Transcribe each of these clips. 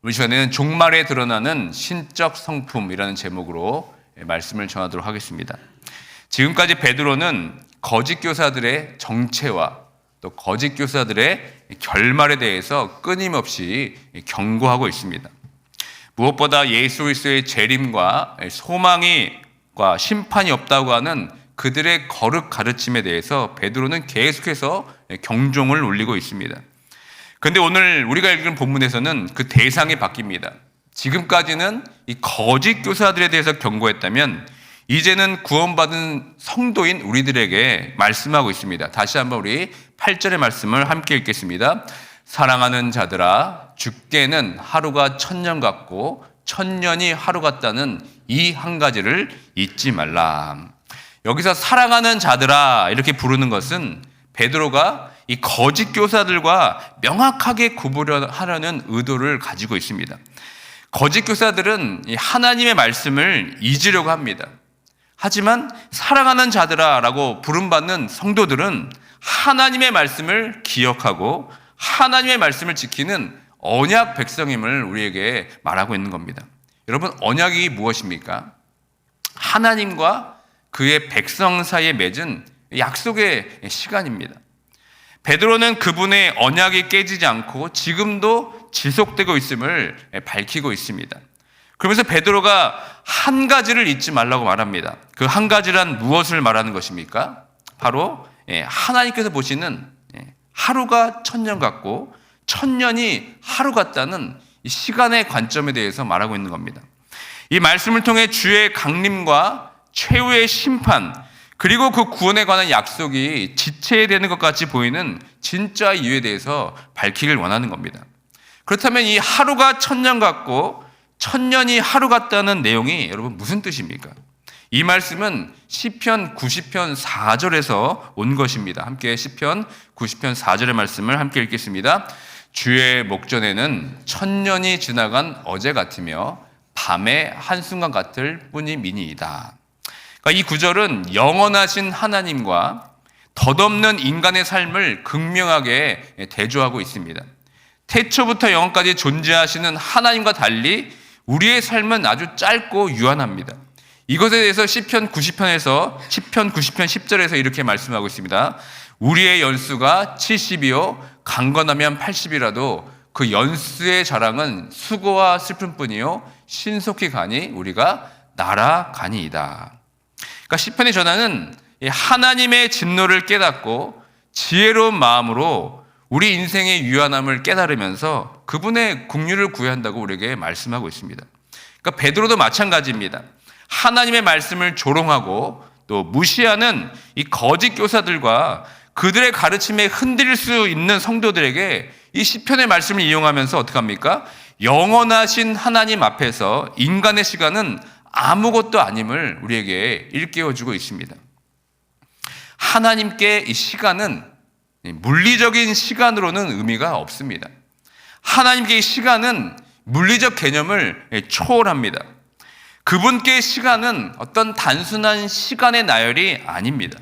우리 시간에는 종말에 드러나는 신적 성품이라는 제목으로 말씀을 전하도록 하겠습니다. 지금까지 베드로는 거짓 교사들의 정체와 또 거짓 교사들의 결말에 대해서 끊임없이 경고하고 있습니다. 무엇보다 예수 그리스도의 재림과 소망과 심판이 없다고 하는 그들의 거룩 가르침에 대해서 베드로는 계속해서 경종을 울리고 있습니다. 그런데 오늘 우리가 읽은 본문에서는 그 대상이 바뀝니다. 지금까지는 이 거짓 교사들에 대해서 경고했다면 이제는 구원받은 성도인 우리들에게 말씀하고 있습니다. 다시 한번 우리 8절의 말씀을 함께 읽겠습니다. 사랑하는 자들아, 죽게는 하루가 천년 같고 천년이 하루 같다는 이 한 가지를 잊지 말라. 여기서 사랑하는 자들아 이렇게 부르는 것은 베드로가 이 거짓 교사들과 명확하게 구분하려는 의도를 가지고 있습니다. 거짓 교사들은 하나님의 말씀을 잊으려고 합니다. 하지만 사랑하는 자들아 라고 부름받는 성도들은 하나님의 말씀을 기억하고 하나님의 말씀을 지키는 언약 백성임을 우리에게 말하고 있는 겁니다. 여러분, 언약이 무엇입니까? 하나님과 그의 백성 사이에 맺은 약속의 시간입니다. 베드로는 그분의 언약이 깨지지 않고 지금도 지속되고 있음을 밝히고 있습니다. 그러면서 베드로가 한 가지를 잊지 말라고 말합니다. 그 한 가지란 무엇을 말하는 것입니까? 바로 하나님께서 보시는 하루가 천년 같고 천년이 하루 같다는 이 시간의 관점에 대해서 말하고 있는 겁니다. 이 말씀을 통해 주의 강림과 최후의 심판, 그리고 그 구원에 관한 약속이 지체되는 것 같이 보이는 진짜 이유에 대해서 밝히길 원하는 겁니다. 그렇다면 이 하루가 천년 같고 천년이 하루 같다는 내용이 여러분 무슨 뜻입니까? 이 말씀은 시편 90편 4절에서 온 것입니다. 함께 시편 90편 4절의 말씀을 함께 읽겠습니다. 주의 목전에는 천년이 지나간 어제 같으며 밤의 한순간 같을 뿐이니이다. 이 구절은 영원하신 하나님과 덧없는 인간의 삶을 극명하게 대조하고 있습니다. 태초부터 영원까지 존재하시는 하나님과 달리 우리의 삶은 아주 짧고 유한합니다. 이것에 대해서 시편 90편 10절에서 이렇게 말씀하고 있습니다. 우리의 연수가 70이요 강건하면 80이라도 그 연수의 자랑은 수고와 슬픔뿐이요 신속히 가니 우리가 날아가니이다. 그러니까 시편의 전하는 하나님의 진노를 깨닫고 지혜로운 마음으로 우리 인생의 유한함을 깨달으면서 그분의 긍휼을 구해야 한다고 우리에게 말씀하고 있습니다. 그러니까 베드로도 마찬가지입니다. 하나님의 말씀을 조롱하고 또 무시하는 이 거짓 교사들과 그들의 가르침에 흔들릴 수 있는 성도들에게 이 시편의 말씀을 이용하면서 어떻게 합니까? 영원하신 하나님 앞에서 인간의 시간은 아무것도 아님을 우리에게 일깨워주고 있습니다. 하나님께 이 시간은 물리적인 시간으로는 의미가 없습니다. 하나님께 이 시간은 물리적 개념을 초월합니다. 그분께 시간은 어떤 단순한 시간의 나열이 아닙니다.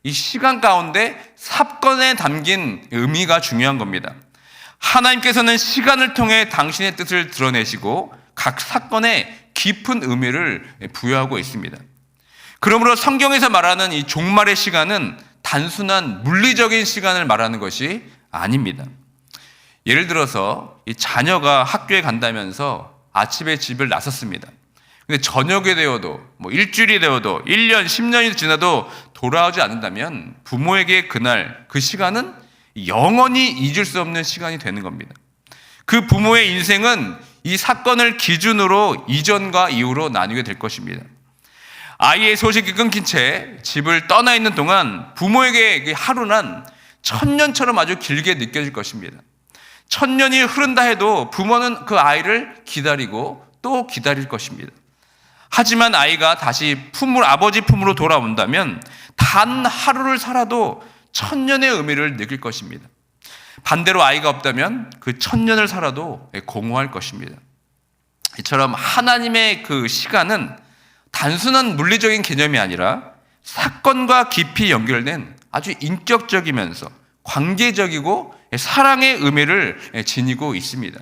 이 시간 가운데 사건에 담긴 의미가 중요한 겁니다. 하나님께서는 시간을 통해 당신의 뜻을 드러내시고 각 사건에 깊은 의미를 부여하고 있습니다. 그러므로 성경에서 말하는 이 종말의 시간은 단순한 물리적인 시간을 말하는 것이 아닙니다. 예를 들어서 이 자녀가 학교에 간다면서 아침에 집을 나섰습니다. 근데 저녁에 되어도 일주일이 되어도 1년, 10년이 지나도 돌아오지 않는다면 부모에게 그날 그 시간은 영원히 잊을 수 없는 시간이 되는 겁니다. 그 부모의 인생은 이 사건을 기준으로 이전과 이후로 나뉘게 될 것입니다. 아이의 소식이 끊긴 채 집을 떠나 있는 동안 부모에게 하루는 천년처럼 아주 길게 느껴질 것입니다. 천년이 흐른다 해도 부모는 그 아이를 기다리고 또 기다릴 것입니다. 하지만 아이가 다시 아버지 품으로 돌아온다면 단 하루를 살아도 천년의 의미를 느낄 것입니다. 반대로 아이가 없다면 그 천년을 살아도 공허할 것입니다. 이처럼 하나님의 그 시간은 단순한 물리적인 개념이 아니라 사건과 깊이 연결된 아주 인격적이면서 관계적이고 사랑의 의미를 지니고 있습니다.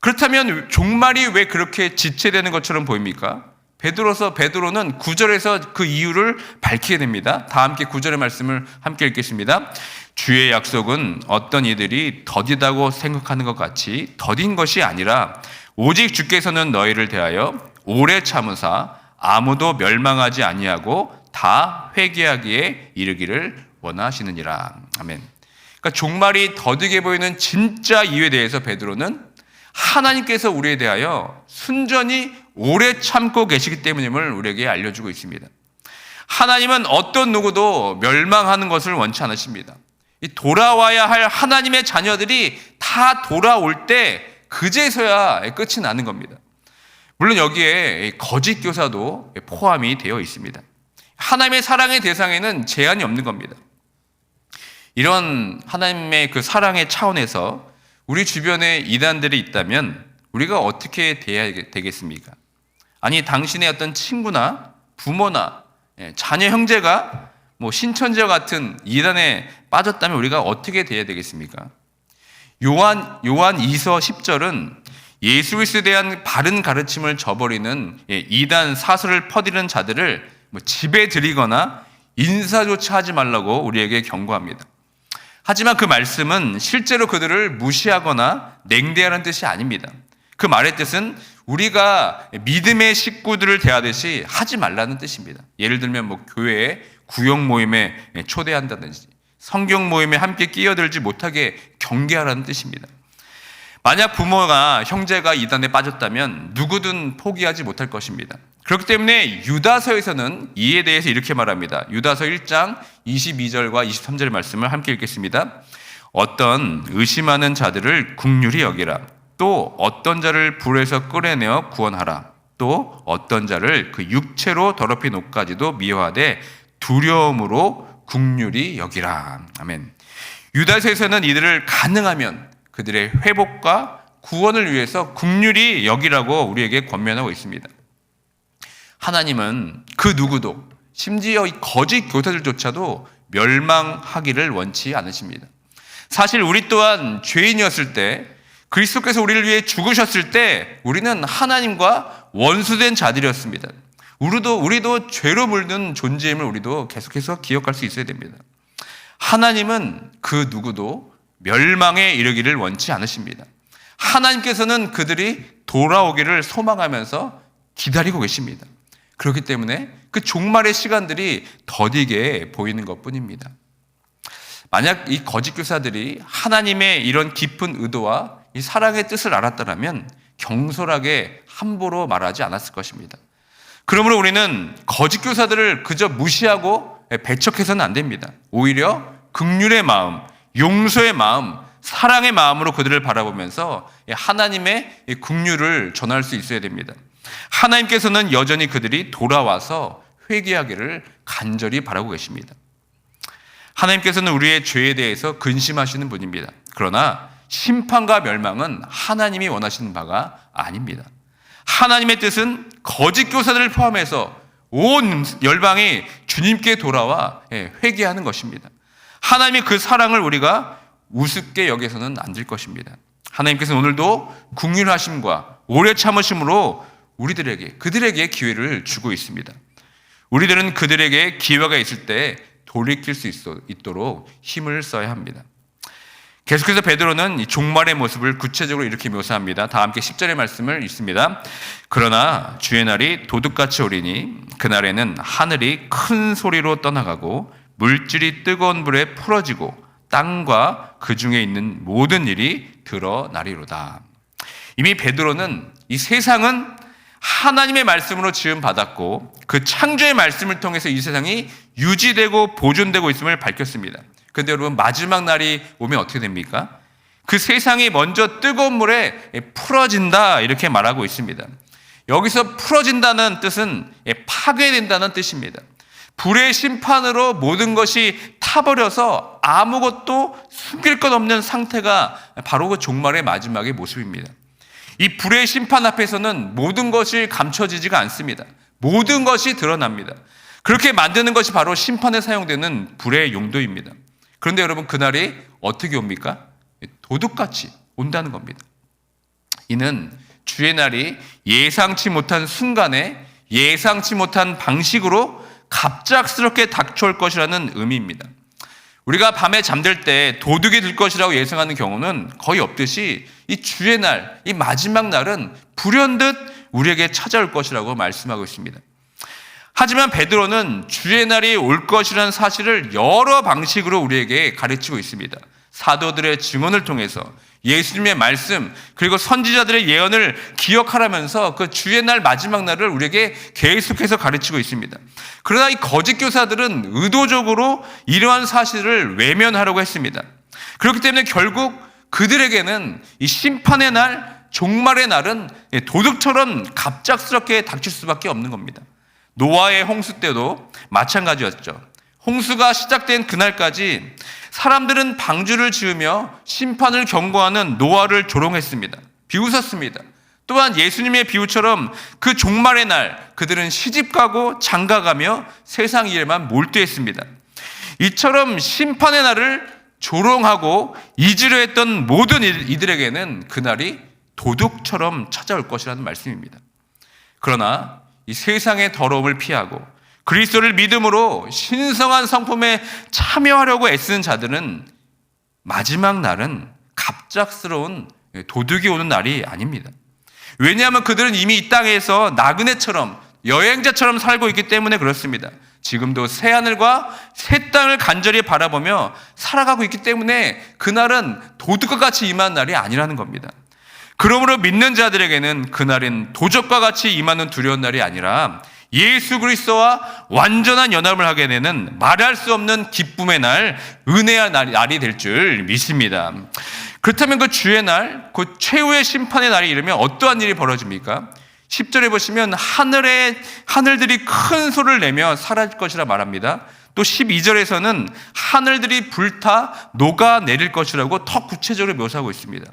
그렇다면 종말이 왜 그렇게 지체되는 것처럼 보입니까? 베드로는 9절에서 그 이유를 밝히게 됩니다. 다 함께 9절의 말씀을 함께 읽겠습니다. 주의 약속은 어떤 이들이 더디다고 생각하는 것 같이 더딘 것이 아니라 오직 주께서는 너희를 대하여 오래 참으사 아무도 멸망하지 아니하고 다 회개하기에 이르기를 원하시느니라. 아멘. 그러니까 종말이 더디게 보이는 진짜 이유에 대해서 베드로는 하나님께서 우리에 대하여 순전히 오래 참고 계시기 때문임을 우리에게 알려주고 있습니다. 하나님은 어떤 누구도 멸망하는 것을 원치 않으십니다. 돌아와야 할 하나님의 자녀들이 다 돌아올 때 그제서야 끝이 나는 겁니다. 물론 여기에 거짓 교사도 포함이 되어 있습니다. 하나님의 사랑의 대상에는 제한이 없는 겁니다. 이런 하나님의 그 사랑의 차원에서 우리 주변에 이단들이 있다면 우리가 어떻게 대해야 되겠습니까? 아니, 당신의 어떤 친구나 부모나 자녀 형제가 신천지와 같은 이단에 빠졌다면 우리가 어떻게 대해야 되겠습니까? 요한 2서 10절은 예수 그리스도에 대한 바른 가르침을 저버리는 이단 사설을 퍼뜨리는 자들을 집에 들이거나 인사조차 하지 말라고 우리에게 경고합니다. 하지만 그 말씀은 실제로 그들을 무시하거나 냉대하는 뜻이 아닙니다. 그 말의 뜻은 우리가 믿음의 식구들을 대하듯이 하지 말라는 뜻입니다. 예를 들면 교회에 구역 모임에 초대한다든지 성경 모임에 함께 끼어들지 못하게 경계하라는 뜻입니다. 만약 부모가 형제가 이단에 빠졌다면 누구든 포기하지 못할 것입니다. 그렇기 때문에 유다서에서는 이에 대해서 이렇게 말합니다. 유다서 1장 22절과 23절의 말씀을 함께 읽겠습니다. 어떤 의심하는 자들을 긍휼히 여기라. 또 어떤 자를 불에서 끌어내어 구원하라. 또 어떤 자를 그 육체로 더럽힌 옷까지도 미워하되 두려움으로 긍휼히 여기라. 아멘. 유다서에서는 이들을 가능하면 그들의 회복과 구원을 위해서 긍휼히 여기라고 우리에게 권면하고 있습니다. 하나님은 그 누구도, 심지어 이 거짓 교사들조차도 멸망하기를 원치 않으십니다. 사실 우리 또한 죄인이었을 때, 그리스도께서 우리를 위해 죽으셨을 때 우리는 하나님과 원수된 자들이었습니다. 우리도 죄로 물든 존재임을 우리도 계속해서 기억할 수 있어야 됩니다. 하나님은 그 누구도 멸망에 이르기를 원치 않으십니다. 하나님께서는 그들이 돌아오기를 소망하면서 기다리고 계십니다. 그렇기 때문에 그 종말의 시간들이 더디게 보이는 것뿐입니다. 만약 이 거짓 교사들이 하나님의 이런 깊은 의도와 이 사랑의 뜻을 알았다면 경솔하게 함부로 말하지 않았을 것입니다. 그러므로 우리는 거짓 교사들을 그저 무시하고 배척해서는 안 됩니다. 오히려 긍휼의 마음, 용서의 마음, 사랑의 마음으로 그들을 바라보면서 하나님의 긍휼을 전할 수 있어야 됩니다. 하나님께서는 여전히 그들이 돌아와서 회개하기를 간절히 바라고 계십니다. 하나님께서는 우리의 죄에 대해서 근심하시는 분입니다. 그러나 심판과 멸망은 하나님이 원하시는 바가 아닙니다. 하나님의 뜻은 거짓 교사들을 포함해서 온 열방이 주님께 돌아와 회개하는 것입니다. 하나님의 그 사랑을 우리가 우습게 여겨서는 안 될 것입니다. 하나님께서는 오늘도 긍휼하심과 오래 참으심으로 그들에게 기회를 주고 있습니다. 우리들은 그들에게 기회가 있을 때 돌이킬 수 있도록 힘을 써야 합니다. 계속해서 베드로는 이 종말의 모습을 구체적으로 이렇게 묘사합니다. 다 함께 10절의 말씀을 읽습니다. 그러나 주의 날이 도둑같이 오리니 그날에는 하늘이 큰 소리로 떠나가고 물질이 뜨거운 불에 풀어지고 땅과 그 중에 있는 모든 일이 드러나리로다. 이미 베드로는 이 세상은 하나님의 말씀으로 지음받았고 그 창조의 말씀을 통해서 이 세상이 유지되고 보존되고 있음을 밝혔습니다. 그런데 여러분, 마지막 날이 오면 어떻게 됩니까? 그 세상이 먼저 뜨거운 물에 풀어진다, 이렇게 말하고 있습니다. 여기서 풀어진다는 뜻은 파괴된다는 뜻입니다. 불의 심판으로 모든 것이 타버려서 아무것도 숨길 것 없는 상태가 바로 그 종말의 마지막의 모습입니다. 이 불의 심판 앞에서는 모든 것이 감춰지지가 않습니다. 모든 것이 드러납니다. 그렇게 만드는 것이 바로 심판에 사용되는 불의 용도입니다. 그런데 여러분, 그날이 어떻게 옵니까? 도둑같이 온다는 겁니다. 이는 주의 날이 예상치 못한 순간에 예상치 못한 방식으로 갑작스럽게 닥쳐올 것이라는 의미입니다. 우리가 밤에 잠들 때 도둑이 들 것이라고 예상하는 경우는 거의 없듯이 이 주의 날, 이 마지막 날은 불현듯 우리에게 찾아올 것이라고 말씀하고 있습니다. 하지만 베드로는 주의 날이 올 것이라는 사실을 여러 방식으로 우리에게 가르치고 있습니다. 사도들의 증언을 통해서 예수님의 말씀 그리고 선지자들의 예언을 기억하라면서 그 주의 날 마지막 날을 우리에게 계속해서 가르치고 있습니다. 그러나 이 거짓 교사들은 의도적으로 이러한 사실을 외면하려고 했습니다. 그렇기 때문에 결국 그들에게는 이 심판의 날, 종말의 날은 도둑처럼 갑작스럽게 닥칠 수밖에 없는 겁니다. 노아의 홍수 때도 마찬가지였죠. 홍수가 시작된 그날까지 사람들은 방주를 지으며 심판을 경고하는 노아를 조롱했습니다. 비웃었습니다. 또한 예수님의 비유처럼 그 종말의 날 그들은 시집가고 장가가며 세상 일에만 몰두했습니다. 이처럼 심판의 날을 조롱하고 잊으려 했던 모든 이들에게는 그날이 도둑처럼 찾아올 것이라는 말씀입니다. 그러나 이 세상의 더러움을 피하고 그리스도를 믿음으로 신성한 성품에 참여하려고 애쓰는 자들은 마지막 날은 갑작스러운 도둑이 오는 날이 아닙니다. 왜냐하면 그들은 이미 이 땅에서 나그네처럼 여행자처럼 살고 있기 때문에 그렇습니다. 지금도 새 하늘과 새 땅을 간절히 바라보며 살아가고 있기 때문에 그날은 도둑과 같이 임한 날이 아니라는 겁니다. 그러므로 믿는 자들에게는 그날은 도적과 같이 임하는 두려운 날이 아니라 예수 그리스도와 완전한 연합을 하게 되는 말할 수 없는 기쁨의 날, 은혜의 날이 될 줄 믿습니다. 그렇다면 그 주의 날, 그 최후의 심판의 날이 이르면 어떠한 일이 벌어집니까? 10절에 보시면 하늘들이 큰 소리를 내며 사라질 것이라 말합니다. 또 12절에서는 하늘들이 불타 녹아내릴 것이라고 더 구체적으로 묘사하고 있습니다.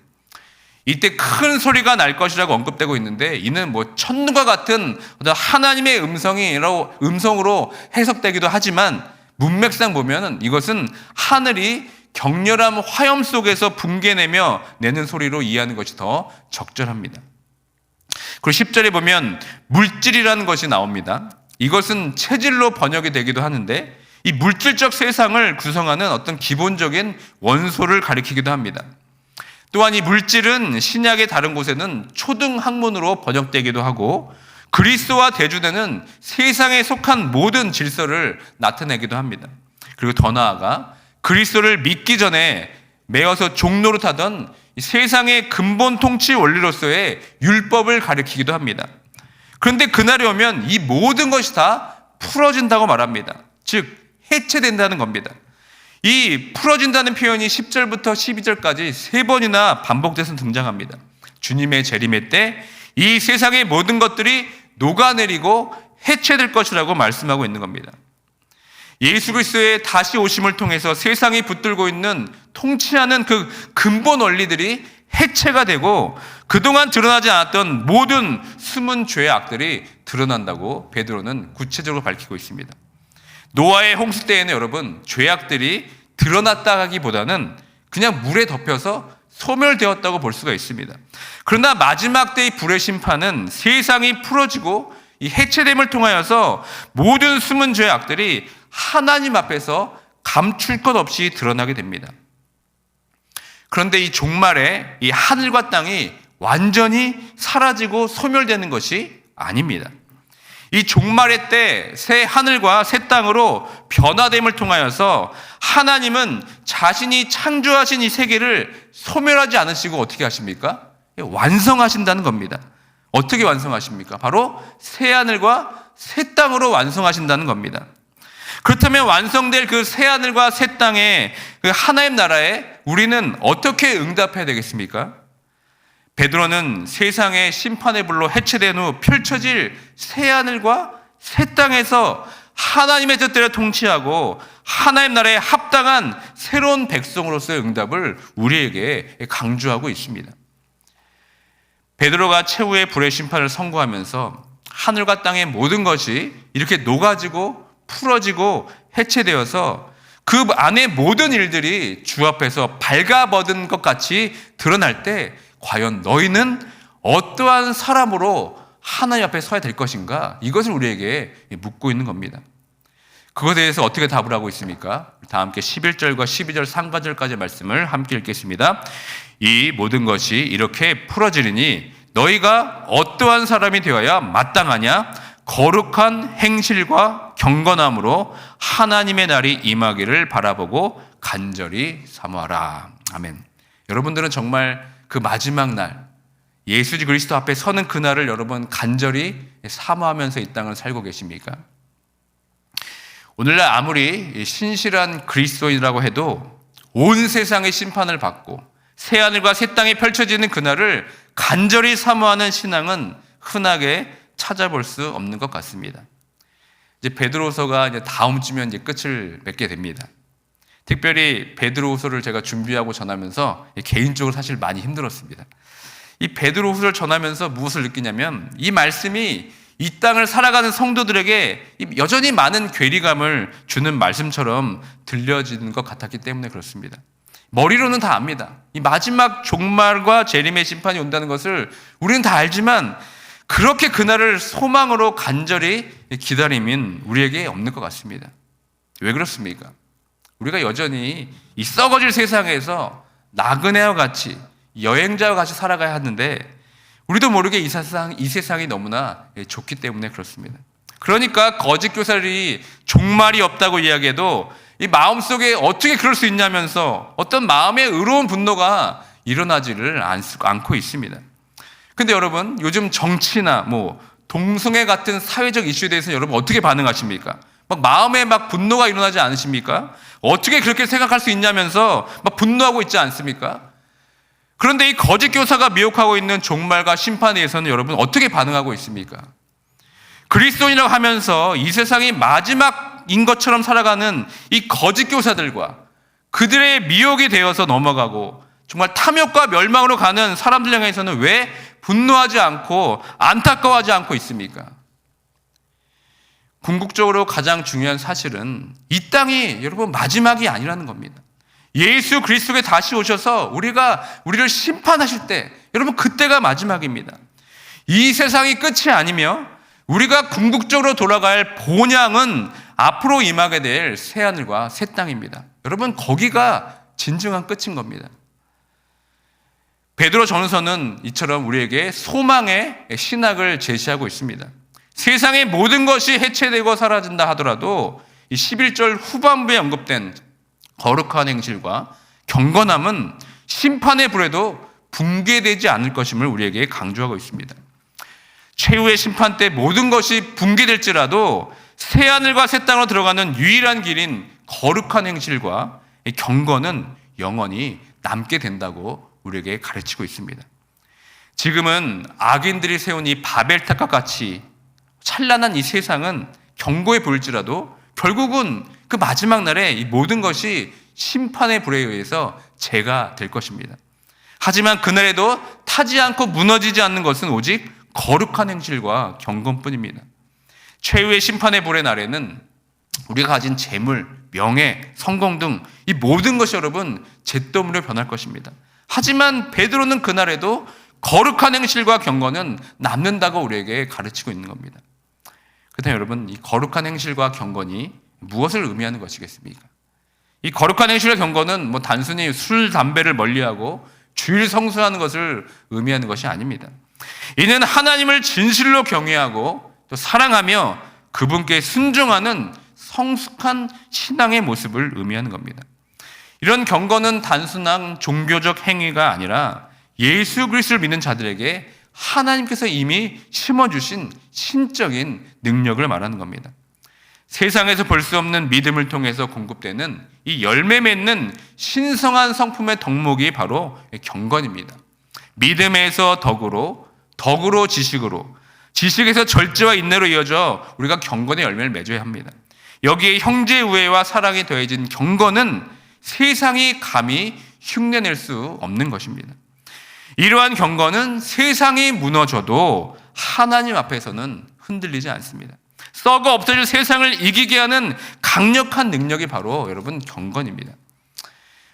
이때 큰 소리가 날 것이라고 언급되고 있는데 이는 천눈과 같은 하나님의 음성으로 해석되기도 하지만 문맥상 보면 이것은 하늘이 격렬한 화염 속에서 붕괴내며 내는 소리로 이해하는 것이 더 적절합니다. 그리고 10절에 보면 물질이라는 것이 나옵니다. 이것은 체질로 번역이 되기도 하는데 이 물질적 세상을 구성하는 어떤 기본적인 원소를 가리키기도 합니다. 또한 이 물질은 신약의 다른 곳에는 초등학문으로 번역되기도 하고 그리스도와 대조되는 세상에 속한 모든 질서를 나타내기도 합니다. 그리고 더 나아가 그리스도를 믿기 전에 매어서 종노릇하던 세상의 근본 통치 원리로서의 율법을 가리키기도 합니다. 그런데 그날이 오면 이 모든 것이 다 풀어진다고 말합니다. 즉 해체된다는 겁니다. 이 풀어진다는 표현이 10절부터 12절까지 3번이나 반복돼서 등장합니다. 주님의 재림의 때 이 세상의 모든 것들이 녹아내리고 해체될 것이라고 말씀하고 있는 겁니다. 예수 그리스도의 다시 오심을 통해서 세상이 붙들고 있는 통치하는 그 근본 원리들이 해체가 되고 그동안 드러나지 않았던 모든 숨은 죄의 악들이 드러난다고 베드로는 구체적으로 밝히고 있습니다. 노아의 홍수 때에는 여러분 죄악들이 드러났다 하기보다는 그냥 물에 덮여서 소멸되었다고 볼 수가 있습니다. 그러나 마지막 때의 불의 심판은 세상이 풀어지고 이 해체됨을 통하여서 모든 숨은 죄의 악들이 하나님 앞에서 감출 것 없이 드러나게 됩니다. 그런데 이 종말에 이 하늘과 땅이 완전히 사라지고 소멸되는 것이 아닙니다. 이 종말의 때 새 하늘과 새 땅으로 변화됨을 통하여서 하나님은 자신이 창조하신 이 세계를 소멸하지 않으시고 어떻게 하십니까? 완성하신다는 겁니다. 어떻게 완성하십니까? 바로 새 하늘과 새 땅으로 완성하신다는 겁니다. 그렇다면 완성될 그 새 하늘과 새 땅의 그 하나님 나라에 우리는 어떻게 응답해야 되겠습니까? 베드로는 세상의 심판의 불로 해체된 후 펼쳐질 새 하늘과 새 땅에서 하나님의 뜻대로 통치하고 하나님 나라에 합당한 새로운 백성으로서의 응답을 우리에게 강조하고 있습니다. 베드로가 최후의 불의 심판을 선고하면서 하늘과 땅의 모든 것이 이렇게 녹아지고 풀어지고 해체되어서 그 안에 모든 일들이 주 앞에서 발가벗은 것 같이 드러날 때 과연 너희는 어떠한 사람으로 하나님 앞에 서야 될 것인가? 이것을 우리에게 묻고 있는 겁니다. 그것에 대해서 어떻게 답을 하고 있습니까? 다 함께 11절과 12절 상반절까지의 말씀을 함께 읽겠습니다. 이 모든 것이 이렇게 풀어지리니 너희가 어떠한 사람이 되어야 마땅하냐? 거룩한 행실과 경건함으로 하나님의 날이 임하기를 바라보고 간절히 사모하라. 아멘. 여러분들은 정말 그 마지막 날, 예수 그리스도 앞에 서는 그날을 여러분 간절히 사모하면서 이 땅을 살고 계십니까? 오늘날 아무리 신실한 그리스도인이라고 해도 온 세상의 심판을 받고 새하늘과 새 땅이 펼쳐지는 그날을 간절히 사모하는 신앙은 흔하게 찾아볼 수 없는 것 같습니다. 이제 베드로후서가 이제 다음 주면 이제 끝을 맺게 됩니다. 특별히 베드로후서를 제가 준비하고 전하면서 개인적으로 사실 많이 힘들었습니다. 이 베드로후서를 전하면서 무엇을 느끼냐면 이 말씀이 이 땅을 살아가는 성도들에게 여전히 많은 괴리감을 주는 말씀처럼 들려지는 것 같았기 때문에 그렇습니다. 머리로는 다 압니다. 이 마지막 종말과 재림의 심판이 온다는 것을 우리는 다 알지만 그렇게 그날을 소망으로 간절히 기다림은 우리에게 없는 것 같습니다. 왜 그렇습니까? 우리가 여전히 이 썩어질 세상에서 나그네와 같이 여행자와 같이 살아가야 하는데 우리도 모르게 이 세상이 너무나 좋기 때문에 그렇습니다. 그러니까 거짓 교사들이 종말이 없다고 이야기해도 이 마음속에 어떻게 그럴 수 있냐면서 어떤 마음의 의로운 분노가 일어나지를 않고 있습니다. 근데 여러분 요즘 정치나 동성애 같은 사회적 이슈에 대해서 여러분 어떻게 반응하십니까? 마음에 분노가 일어나지 않으십니까? 어떻게 그렇게 생각할 수 있냐면서 분노하고 있지 않습니까? 그런데 이 거짓 교사가 미혹하고 있는 종말과 심판에 대해서는 여러분 어떻게 반응하고 있습니까? 그리스도인이라고 하면서 이 세상이 마지막인 것처럼 살아가는 이 거짓 교사들과 그들의 미혹이 되어서 넘어가고 정말 탐욕과 멸망으로 가는 사람들 향해서는 왜 분노하지 않고 안타까워하지 않고 있습니까? 궁극적으로 가장 중요한 사실은 이 땅이 여러분 마지막이 아니라는 겁니다. 예수 그리스도께 다시 오셔서 우리를 심판하실 때 여러분 그때가 마지막입니다. 이 세상이 끝이 아니며 우리가 궁극적으로 돌아갈 본향은 앞으로 임하게 될 새하늘과 새 땅입니다. 여러분 거기가 진정한 끝인 겁니다. 베드로 전서는 이처럼 우리에게 소망의 신학을 제시하고 있습니다. 세상의 모든 것이 해체되고 사라진다 하더라도 이 11절 후반부에 언급된 거룩한 행실과 경건함은 심판의 불에도 붕괴되지 않을 것임을 우리에게 강조하고 있습니다. 최후의 심판 때 모든 것이 붕괴될지라도 새하늘과 새 땅으로 들어가는 유일한 길인 거룩한 행실과 경건은 영원히 남게 된다고 우리에게 가르치고 있습니다. 지금은 악인들이 세운 이 바벨탑과 같이 찬란한 이 세상은 견고해 보일지라도 결국은 그 마지막 날에 이 모든 것이 심판의 불에 의해서 재가 될 것입니다. 하지만 그날에도 타지 않고 무너지지 않는 것은 오직 거룩한 행실과 경건뿐입니다. 최후의 심판의 불의 날에는 우리가 가진 재물, 명예, 성공 등 이 모든 것이 여러분 잿더미로 변할 것입니다. 하지만 베드로는 그날에도 거룩한 행실과 경건은 남는다고 우리에게 가르치고 있는 겁니다. 그렇다면 여러분 이 거룩한 행실과 경건이 무엇을 의미하는 것이겠습니까? 이 거룩한 행실과 경건은 단순히 술, 담배를 멀리하고 주일 성수하는 것을 의미하는 것이 아닙니다. 이는 하나님을 진실로 경외하고 또 사랑하며 그분께 순종하는 성숙한 신앙의 모습을 의미하는 겁니다. 이런 경건은 단순한 종교적 행위가 아니라 예수 그리스도를 믿는 자들에게 하나님께서 이미 심어주신 신적인 능력을 말하는 겁니다. 세상에서 볼 수 없는 믿음을 통해서 공급되는 이 열매 맺는 신성한 성품의 덕목이 바로 경건입니다. 믿음에서 덕으로, 덕으로 지식으로, 지식에서 절제와 인내로 이어져 우리가 경건의 열매를 맺어야 합니다. 여기에 형제 우애와 사랑이 더해진 경건은 세상이 감히 흉내낼 수 없는 것입니다. 이러한 경건은 세상이 무너져도 하나님 앞에서는 흔들리지 않습니다. 썩어 없어질 세상을 이기게 하는 강력한 능력이 바로 여러분 경건입니다.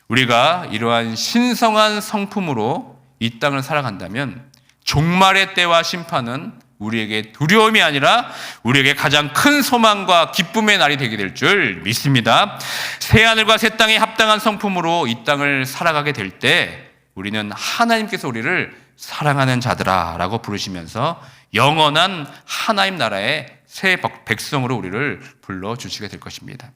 우리가 이러한 신성한 성품으로 이 땅을 살아간다면 종말의 때와 심판은 우리에게 두려움이 아니라 우리에게 가장 큰 소망과 기쁨의 날이 되게 될 줄 믿습니다. 새하늘과 새 땅에 합당한 성품으로 이 땅을 살아가게 될 때 우리는 하나님께서 우리를 사랑하는 자들아 라고 부르시면서 영원한 하나님 나라의 새 백성으로 우리를 불러주시게 될 것입니다.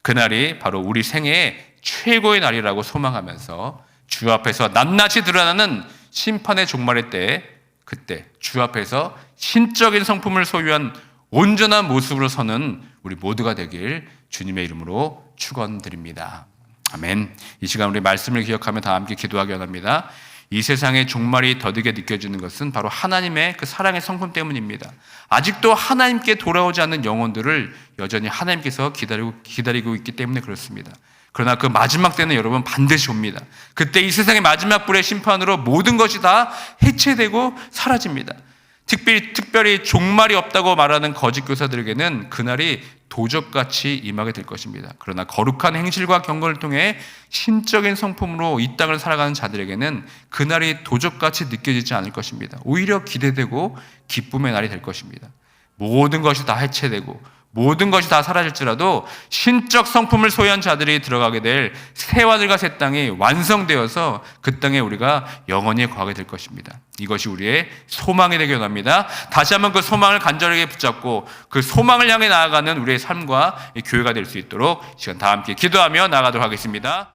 그날이 바로 우리 생애의 최고의 날이라고 소망하면서 주 앞에서 낱낱이 드러나는 심판의 종말의 때에 그때 주 앞에서 신적인 성품을 소유한 온전한 모습으로 서는 우리 모두가 되길 주님의 이름으로 축원드립니다. 아멘. 이 시간 우리 말씀을 기억하며 다 함께 기도하기 원합니다. 이 세상의 종말이 더디게 느껴지는 것은 바로 하나님의 그 사랑의 성품 때문입니다. 아직도 하나님께 돌아오지 않는 영혼들을 여전히 하나님께서 기다리고 있기 때문에 그렇습니다. 그러나 그 마지막 때는 여러분 반드시 옵니다. 그때 이 세상의 마지막 불의 심판으로 모든 것이 다 해체되고 사라집니다. 특별히 종말이 없다고 말하는 거짓 교사들에게는 그날이 도적같이 임하게 될 것입니다. 그러나 거룩한 행실과 경건을 통해 신적인 성품으로 이 땅을 살아가는 자들에게는 그날이 도적같이 느껴지지 않을 것입니다. 오히려 기대되고 기쁨의 날이 될 것입니다. 모든 것이 다 해체되고 모든 것이 다 사라질지라도 신적 성품을 소유한 자들이 들어가게 될 새하늘과 새 땅이 완성되어서 그 땅에 우리가 영원히 거하게 될 것입니다. 이것이 우리의 소망이 되기 원합니다. 다시 한번 그 소망을 간절하게 붙잡고 그 소망을 향해 나아가는 우리의 삶과 교회가 될 수 있도록 시간 다 함께 기도하며 나아가도록 하겠습니다.